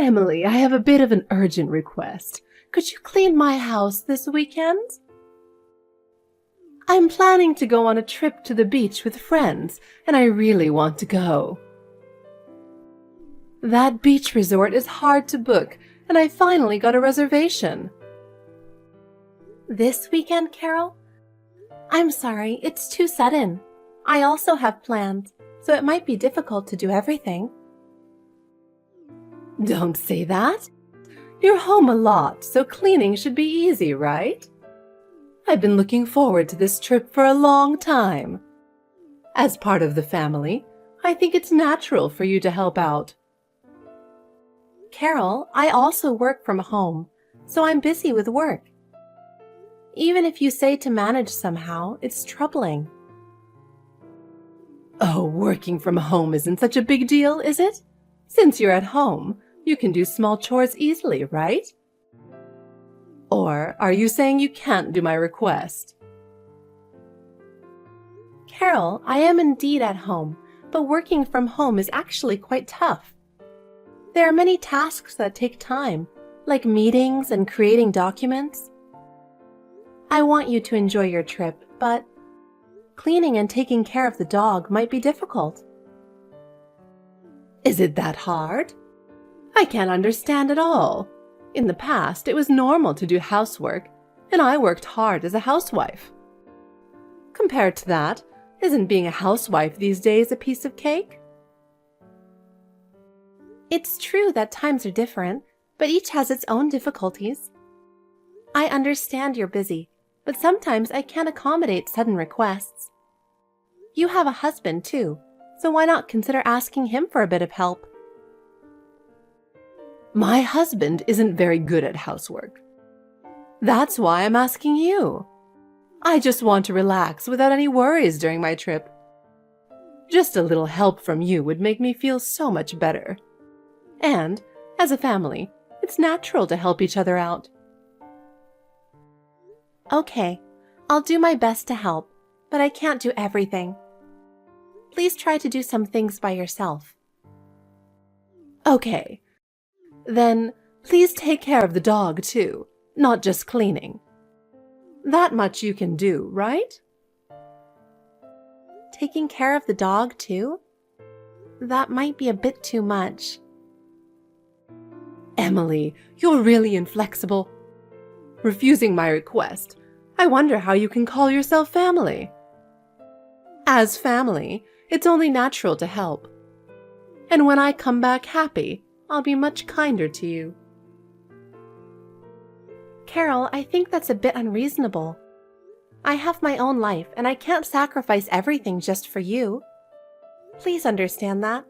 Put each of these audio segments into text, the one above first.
Emily, I have a bit of an urgent request. Could you clean my house this weekend? I'm planning to go on a trip to the beach with friends, and I really want to go. That beach resort is hard to book, and I finally got a reservation. This weekend, Carol? I'm sorry, it's too sudden. I also have plans, so it might be difficult to do everything. Don't say that. You're home a lot, so cleaning should be easy, right? I've been looking forward to this trip for a long time. As part of the family, I think it's natural for you to help out. Carol, I also work from home, so I'm busy with work. Even if you say to manage somehow, it's troubling. Oh, working from home isn't such a big deal, is it? Since you're at home, you can do small chores easily, right? Or are you saying you can't do my request? Carol, I am indeed at home, but working from home is actually quite tough. There are many tasks that take time, like meetings and creating documents. I want you to enjoy your trip, but cleaning and taking care of the dog might be difficult. Is it that hard? I can't understand at all. In the past, it was normal to do housework, and I worked hard as a housewife. Compared to that, isn't being a housewife these days a piece of cake? It's true that times are different, but each has its own difficulties. I understand you're busy, but sometimes I can't accommodate sudden requests. You have a husband, too, so why not consider asking him for a bit of help? My husband isn't very good at housework. That's why I'm asking you. I just want to relax without any worries during my trip. Just a little help from you would make me feel so much better. And, as a family, it's natural to help each other out. Okay, I'll do my best to help, but I can't do everything. Please try to do some things by yourself. Okay. Then, please take care of the dog, too, not just cleaning. That much you can do, right? Taking care of the dog, too? That might be a bit too much. Emily, you're really inflexible. Refusing my request, I wonder how you can call yourself family. As family, it's only natural to help. And when I come back happy, I'll be much kinder to you. Carol, I think that's a bit unreasonable. I have my own life, and I can't sacrifice everything just for you. Please understand that.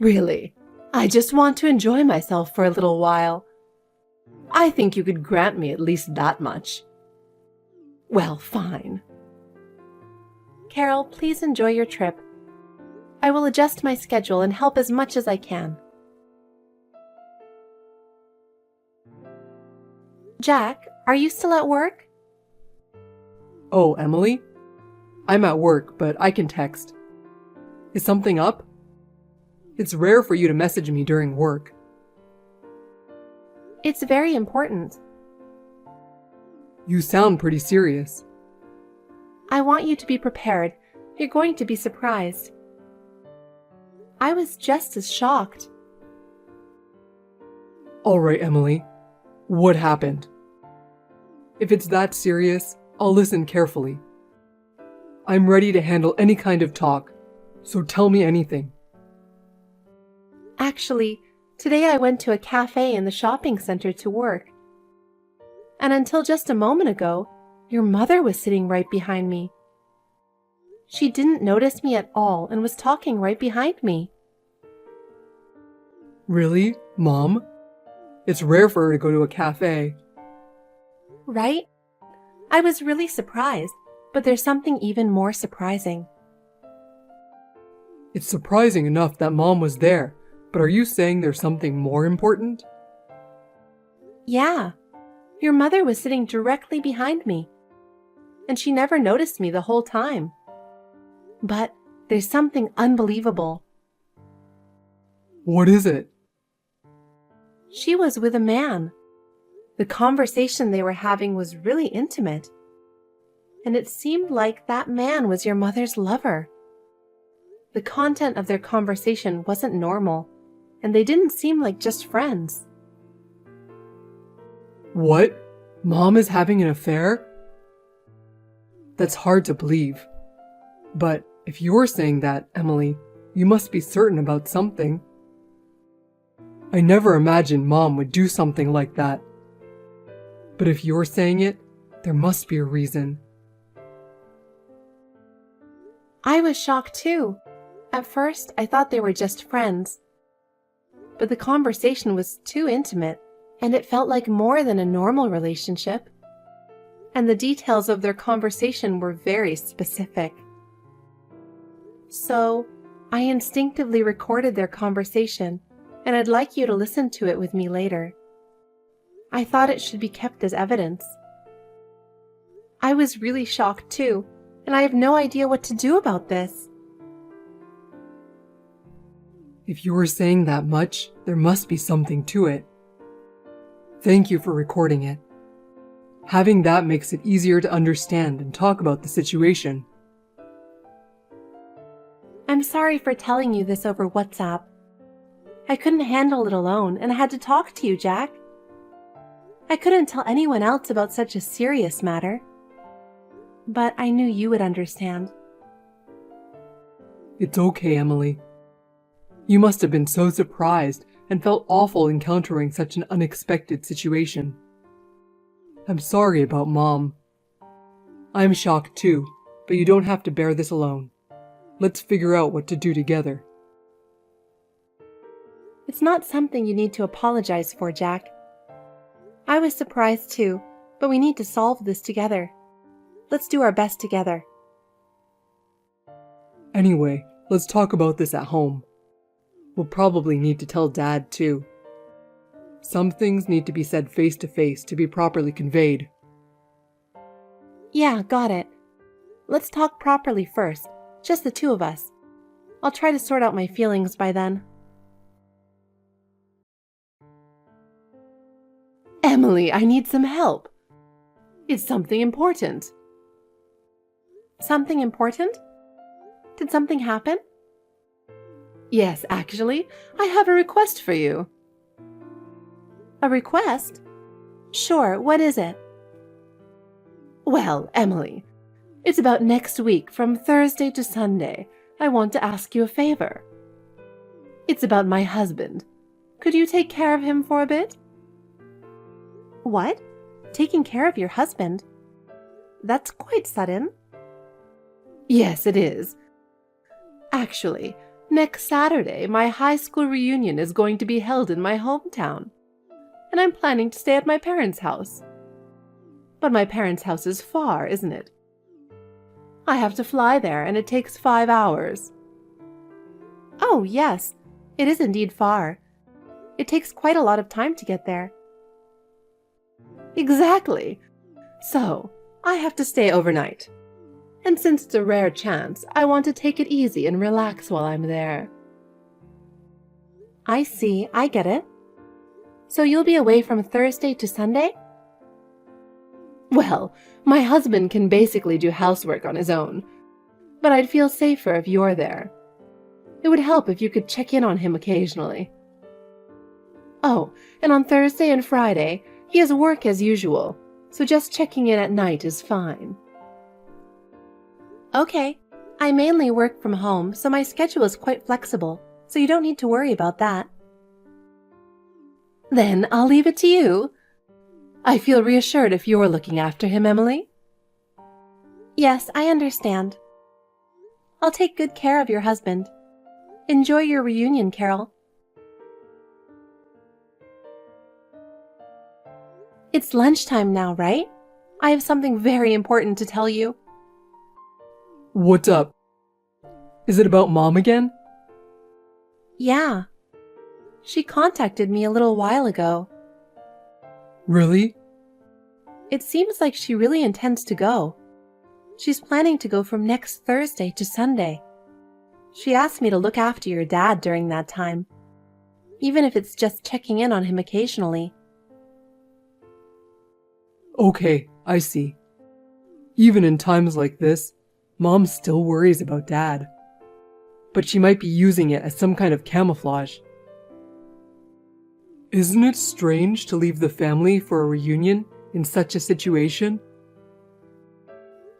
Really, I just want to enjoy myself for a little while. I think you could grant me at least that much. Well, fine. Carol, please enjoy your trip. I will adjust my schedule and help as much as I can. Jack, are you still at work? Oh, Emily? I'm at work, but I can text. Is something up? It's rare for you to message me during work. It's very important. You sound pretty serious. I want you to be prepared. You're going to be surprised. I was just as shocked. All right, Emily. What happened? If it's that serious, I'll listen carefully. I'm ready to handle any kind of talk, so tell me anything. Actually, today I went to a cafe in the shopping center to work. And until just a moment ago, your mother was sitting right behind me. She didn't notice me at all and was talking right behind me. Really, Mom? It's rare for her to go to a cafe. Right? I was really surprised, but there's something even more surprising. It's surprising enough that Mom was there, but are you saying there's something more important? Yeah. Your mother was sitting directly behind me, and she never noticed me the whole time. But there's something unbelievable. What is it? She was with a man. The conversation they were having was really intimate. And it seemed like that man was your mother's lover. The content of their conversation wasn't normal, and they didn't seem like just friends. What? Mom is having an affair? That's hard to believe. But if you're saying that, Emily, you must be certain about something. I never imagined Mom would do something like that. But if you're saying it, there must be a reason. I was shocked too. At first, I thought they were just friends. But the conversation was too intimate, and it felt like more than a normal relationship. And the details of their conversation were very specific. So, I instinctively recorded their conversation, and I'd like you to listen to it with me later. I thought it should be kept as evidence. I was really shocked too, and I have no idea what to do about this. If you were saying that much, there must be something to it. Thank you for recording it. Having that makes it easier to understand and talk about the situation. I'm sorry for telling you this over WhatsApp. I couldn't handle it alone, and I had to talk to you, Jack. I couldn't tell anyone else about such a serious matter. But I knew you would understand. It's okay, Emily. You must have been so surprised and felt awful encountering such an unexpected situation. I'm sorry about Mom. I'm shocked too, but you don't have to bear this alone. Let's figure out what to do together. It's not something you need to apologize for, Jack. I was surprised too, but we need to solve this together. Let's do our best together. Anyway, let's talk about this at home. We'll probably need to tell Dad too. Some things need to be said face to face to be properly conveyed. Yeah, got it. Let's talk properly first, just the two of us. I'll try to sort out my feelings by then. Emily, I need some help. It's something important. Something important? Did something happen? Yes, actually, I have a request for you. A request? Sure, what is it? Well, Emily, it's about next week from Thursday to Sunday. I want to ask you a favor. It's about my husband. Could you take care of him for a bit? What? Taking care of your husband? That's quite sudden. Yes, it is. Actually, next Saturday, my high school reunion is going to be held in my hometown, and I'm planning to stay at my parents' house. But my parents' house is far, isn't it? I have to fly there, and it takes 5 hours. Oh, yes, it is indeed far. It takes quite a lot of time to get there. Exactly. So, I have to stay overnight. And since it's a rare chance, I want to take it easy and relax while I'm there. I see, I get it. So you'll be away from Thursday to Sunday? Well, my husband can basically do housework on his own, but I'd feel safer if you're there. It would help if you could check in on him occasionally. Oh, and on Thursday and Friday, he has work as usual, so just checking in at night is fine. Okay, I mainly work from home, so my schedule is quite flexible, so you don't need to worry about that. Then I'll leave it to you. I feel reassured if you're looking after him, Emily. Yes, I understand. I'll take good care of your husband. Enjoy your reunion, Carol. It's lunchtime now, right? I have something very important to tell you. What's up? Is it about Mom again? Yeah. She contacted me a little while ago. Really? It seems like she really intends to go. She's planning to go from next Thursday to Sunday. She asked me to look after your dad during that time. even if it's just checking in on him occasionally. Okay, I see. Even in times like this, Mom still worries about Dad. But she might be using it as some kind of camouflage. Isn't it strange to leave the family for a reunion in such a situation?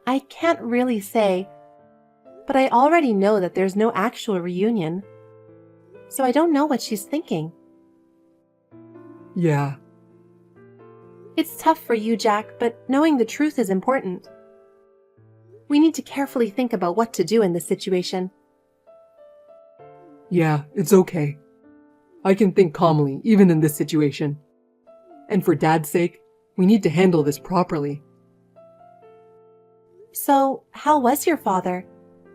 I can't really say, but I already know that there's no actual reunion. So I don't know what she's thinking. Yeah. It's tough for you, Jack, but knowing the truth is important. We need to carefully think about what to do in this situation. Yeah, it's okay. I can think calmly, even in this situation. And for Dad's sake, we need to handle this properly. So, how was your father?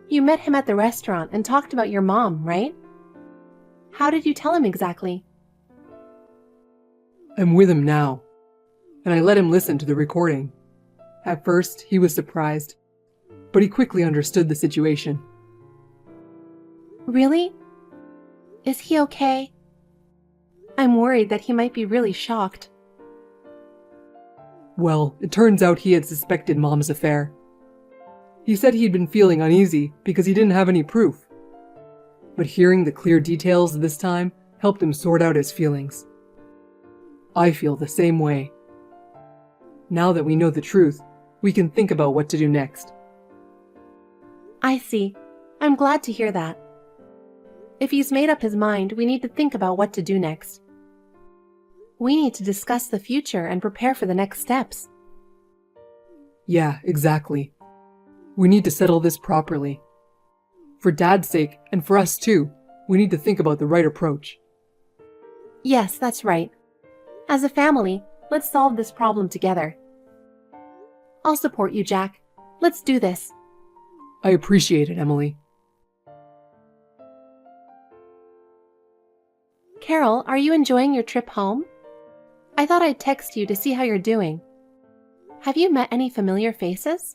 You met him at the restaurant and talked about your mom, right? How did you tell him exactly? I'm with him now, and I let him listen to the recording. At first, he was surprised, but he quickly understood the situation. Really? Is he okay? I'm worried that he might be really shocked. Well, it turns out he had suspected Mom's affair. He said he'd been feeling uneasy because he didn't have any proof. But hearing the clear details this time helped him sort out his feelings. I feel the same way. Now that we know the truth, we can think about what to do next. I see. I'm glad to hear that. If he's made up his mind, we need to think about what to do next. We need to discuss the future and prepare for the next steps. Yeah, exactly. We need to settle this properly. For Dad's sake, and for us too, we need to think about the right approach. Yes, that's right. As a family, let's solve this problem together. I'll support you, Jack. Let's do this. I appreciate it, Emily. Carol, are you enjoying your trip home? I thought I'd text you to see how you're doing. Have you met any familiar faces?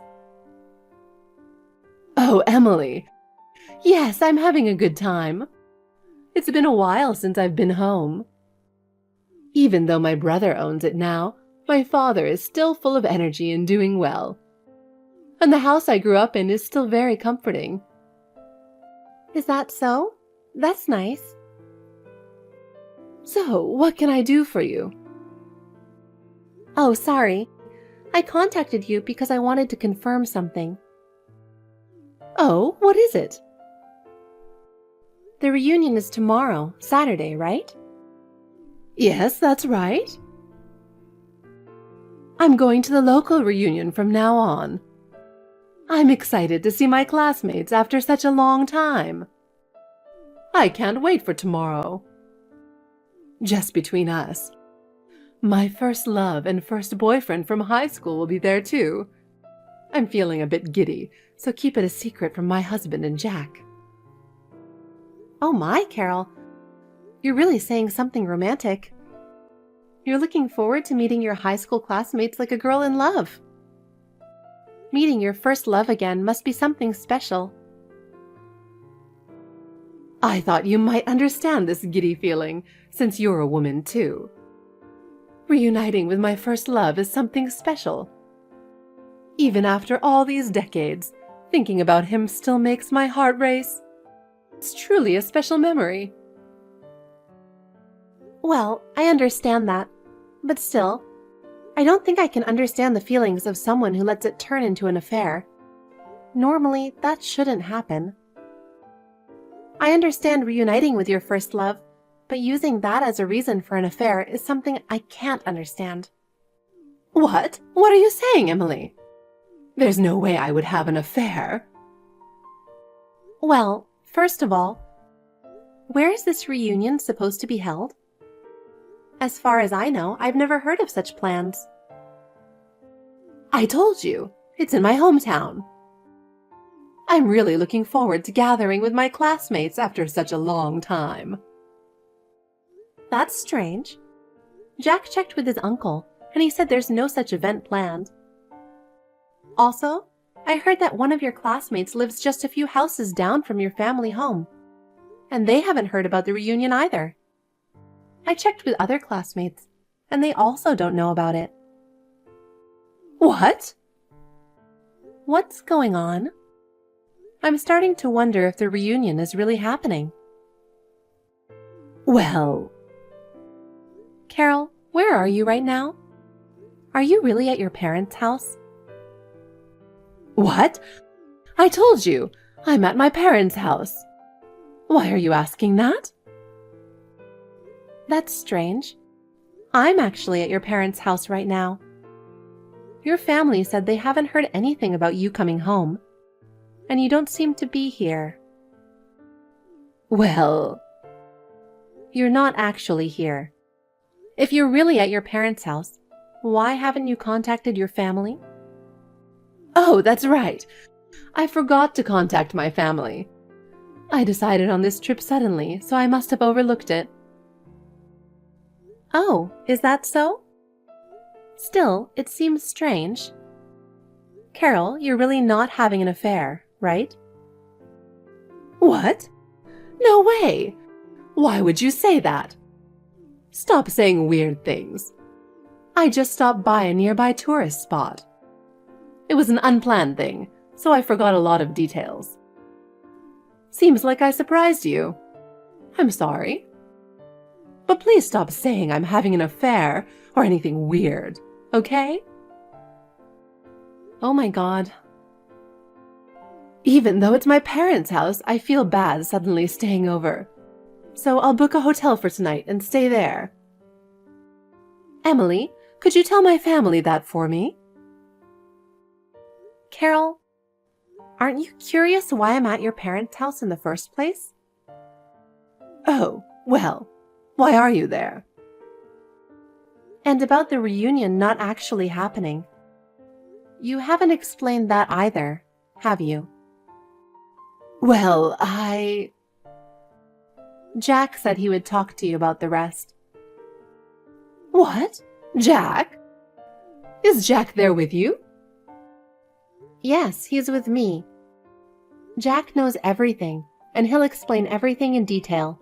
Oh, Emily. Yes, I'm having a good time. It's been a while since I've been home. Even though my brother owns it now, my father is still full of energy and doing well. And the house I grew up in is still very comforting. Is that so? That's nice. So, what can I do for you? Oh, sorry. I contacted you because I wanted to confirm something. Oh, what is it? The reunion is tomorrow, Saturday, right? Yes, that's right. I'm going to the local reunion from now on. I'm excited to see my classmates after such a long time. I can't wait for tomorrow. Just between us, my first love and first boyfriend from high school will be there too. I'm feeling a bit giddy, so keep it a secret from my husband and Jack. Oh my, Carol. You're really saying something romantic. You're looking forward to meeting your high school classmates like a girl in love. Meeting your first love again must be something special. I thought you might understand this giddy feeling, since you're a woman too. Reuniting with my first love is something special. Even after all these decades, thinking about him still makes my heart race. It's truly a special memory. Well, I understand that, but still, I don't think I can understand the feelings of someone who lets it turn into an affair. Normally, that shouldn't happen. I understand reuniting with your first love, but using that as a reason for an affair is something I can't understand. What? What are you saying, Emily? There's no way I would have an affair. Well, first of all, where is this reunion supposed to be held? As far as I know, I've never heard of such plans. I told you, it's in my hometown. I'm really looking forward to gathering with my classmates after such a long time. That's strange. Jack checked with his uncle, and he said there's no such event planned. Also, I heard that one of your classmates lives just a few houses down from your family home, and they haven't heard about the reunion either. I checked with other classmates, and they also don't know about it. What? What's going on? I'm starting to wonder if the reunion is really happening. Well... Carol, where are you right now? Are you really at your parents' house? What? I told you, I'm at my parents' house. Why are you asking that? That's strange. I'm actually at your parents' house right now. Your family said they haven't heard anything about you coming home, and you don't seem to be here. Well, you're not actually here. If you're really at your parents' house, why haven't you contacted your family? Oh, that's right. I forgot to contact my family. I decided on this trip suddenly, so I must have overlooked it. Oh, is that so? Still, it seems strange. Carol, you're really not having an affair, right? What? No way! Why would you say that? Stop saying weird things. I just stopped by a nearby tourist spot. It was an unplanned thing, so I forgot a lot of details. Seems like I surprised you. I'm sorry. But please stop saying I'm having an affair or anything weird, okay? Oh my God. Even though it's my parents' house, I feel bad suddenly staying over. So I'll book a hotel for tonight and stay there. Emily, could you tell my family that for me? Carol, aren't you curious why I'm at your parents' house in the first place? Oh, well, why are you there? And about the reunion not actually happening. You haven't explained that either, have you? Well, Jack said he would talk to you about the rest. What? Jack? Is Jack there with you? Yes, he's with me. Jack knows everything, and he'll explain everything in detail.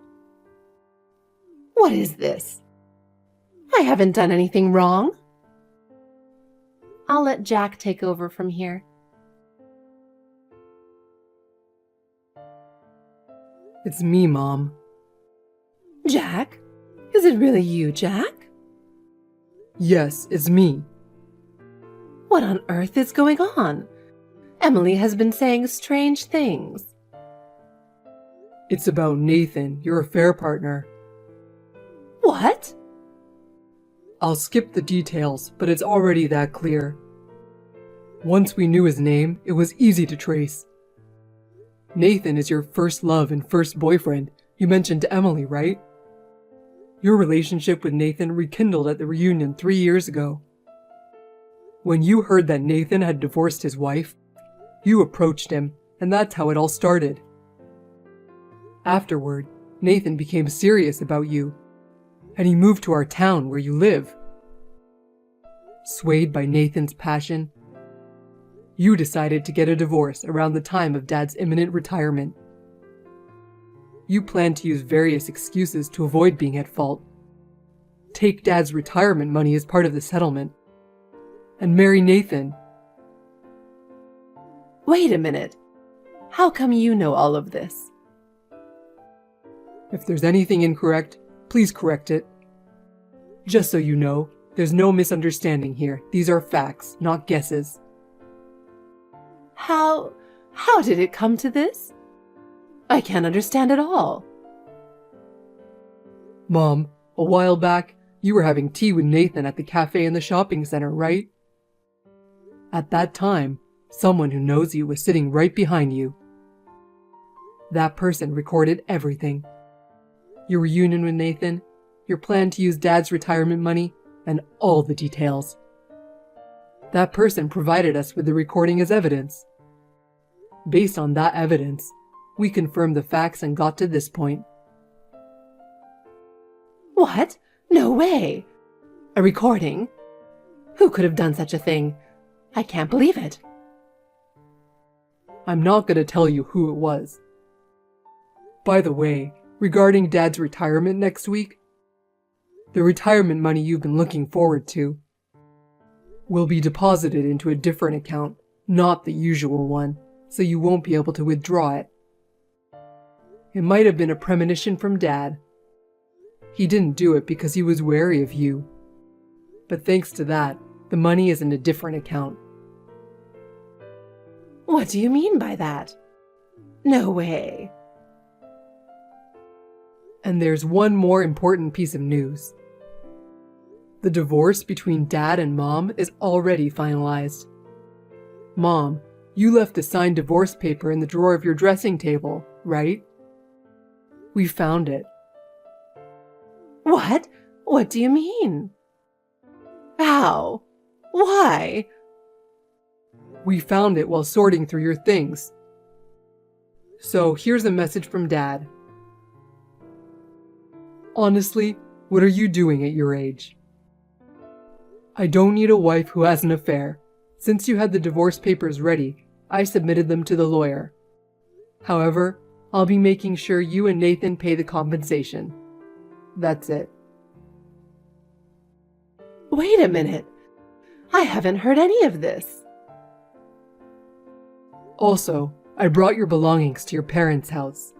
What is this? I haven't done anything wrong. I'll let Jack take over from here. It's me, Mom. Jack? Is it really you, Jack? Yes, it's me. What on earth is going on? Emily has been saying strange things. It's about Nathan, your affair partner. What? I'll skip the details, but it's already that clear. Once we knew his name, it was easy to trace. Nathan is your first love and first boyfriend. You mentioned to Emily, right? Your relationship with Nathan rekindled at the reunion 3 years ago. When you heard that Nathan had divorced his wife, you approached him, and that's how it all started. Afterward, Nathan became serious about you, and he moved to our town where you live. Swayed by Nathan's passion, you decided to get a divorce around the time of Dad's imminent retirement. You planned to use various excuses to avoid being at fault. Take Dad's retirement money as part of the settlement, and marry Nathan. Wait a minute. How come you know all of this? If there's anything incorrect, please correct it. Just so you know, there's no misunderstanding here. These are facts, not guesses. How did it come to this? I can't understand at all. Mom, a while back, you were having tea with Nathan at the cafe in the shopping center, right? At that time, someone who knows you was sitting right behind you. That person recorded everything. Your reunion with Nathan, your plan to use Dad's retirement money, and all the details. That person provided us with the recording as evidence. Based on that evidence, we confirmed the facts and got to this point. What? No way! A recording? Who could have done such a thing? I can't believe it. I'm not going to tell you who it was. By the way, regarding Dad's retirement next week, the retirement money you've been looking forward to will be deposited into a different account, not the usual one, so you won't be able to withdraw it. It might have been a premonition from Dad. He didn't do it because he was wary of you. But thanks to that, the money is in a different account. What do you mean by that? No way. And there's one more important piece of news. The divorce between Dad and Mom is already finalized. Mom, you left a signed divorce paper in the drawer of your dressing table, right? We found it. What? What do you mean? How? Why? We found it while sorting through your things. So here's a message from Dad. Honestly, what are you doing at your age? I don't need a wife who has an affair. Since you had the divorce papers ready, I submitted them to the lawyer. However, I'll be making sure you and Nathan pay the compensation. That's it. Wait a minute. I haven't heard any of this. Also, I brought your belongings to your parents' house.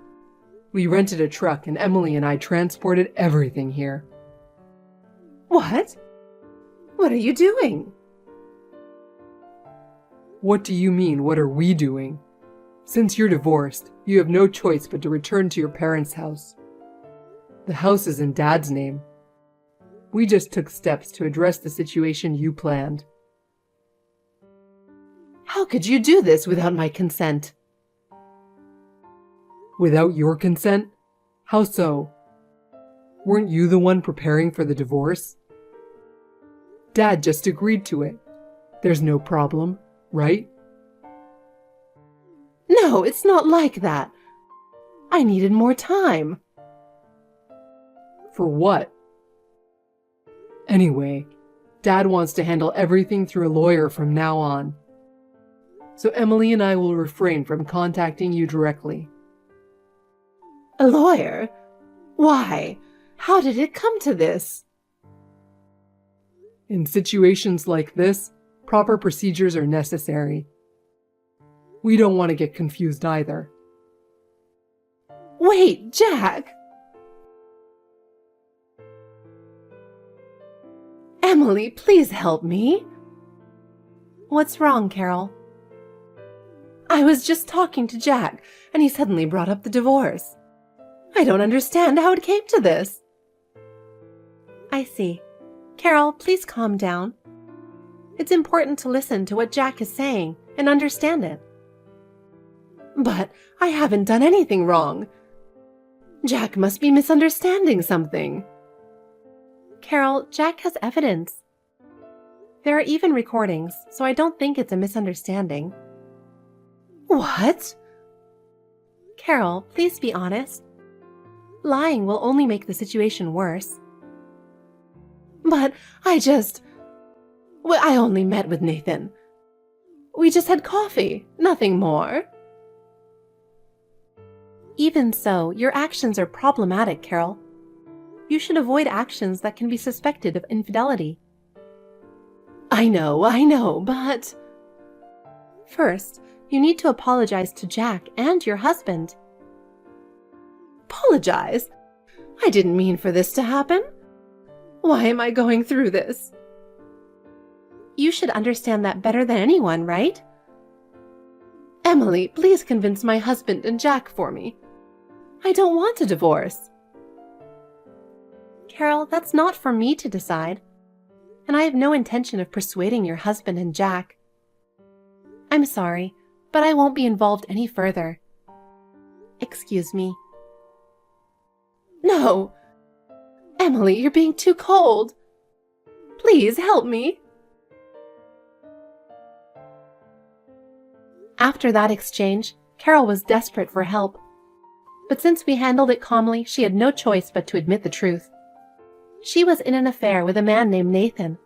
We rented a truck and Emily and I transported everything here. What? What are you doing? What do you mean, what are we doing? Since you're divorced, you have no choice but to return to your parents' house. The house is in Dad's name. We just took steps to address the situation you planned. How could you do this without my consent? Without your consent? How so? Weren't you the one preparing for the divorce? Dad just agreed to it. There's no problem, right? No, it's not like that. I needed more time. For what? Anyway, Dad wants to handle everything through a lawyer from now on. So Emily and I will refrain from contacting you directly. A lawyer? Why? How did it come to this? In situations like this, proper procedures are necessary. We don't want to get confused either. Wait, Jack! Emily, please help me. What's wrong, Carol? I was just talking to Jack, and he suddenly brought up the divorce. I don't understand how it came to this. I see. Carol, please calm down. It's important to listen to what Jack is saying and understand it. But I haven't done anything wrong. Jack must be misunderstanding something. Carol, Jack has evidence. There are even recordings, so I don't think it's a misunderstanding. What? Carol, please be honest. Lying will only make the situation worse. But I only met with Nathan. We just had coffee, nothing more. Even so, your actions are problematic, Carol. You should avoid actions that can be suspected of infidelity. I know, but... First, you need to apologize to Jack and your husband. Apologize? I didn't mean for this to happen. Why am I going through this? You should understand that better than anyone, right? Emily, please convince my husband and Jack for me. I don't want a divorce. Carol, that's not for me to decide. And I have no intention of persuading your husband and Jack. I'm sorry, but I won't be involved any further. Excuse me. No! Emily, you're being too cold. Please help me. After that exchange, Carol was desperate for help. But since we handled it calmly, she had no choice but to admit the truth. She was in an affair with a man named Nathan,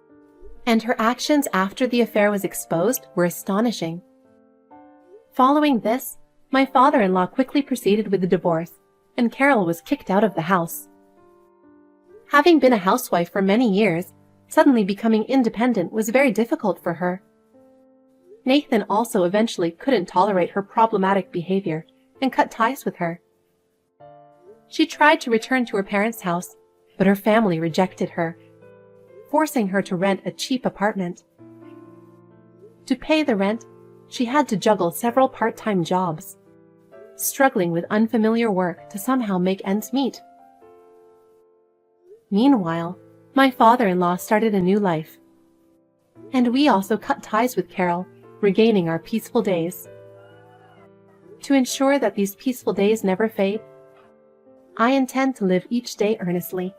and her actions after the affair was exposed were astonishing. Following this, my father-in-law quickly proceeded with the divorce, and Carol was kicked out of the house. Having been a housewife for many years, suddenly becoming independent was very difficult for her. Nathan also eventually couldn't tolerate her problematic behavior and cut ties with her. She tried to return to her parents' house, but her family rejected her, forcing her to rent a cheap apartment. To pay the rent, she had to juggle several part-time jobs, struggling with unfamiliar work to somehow make ends meet. Meanwhile, my father-in-law started a new life, and we also cut ties with Carol, regaining our peaceful days. To ensure that these peaceful days never fade, I intend to live each day earnestly,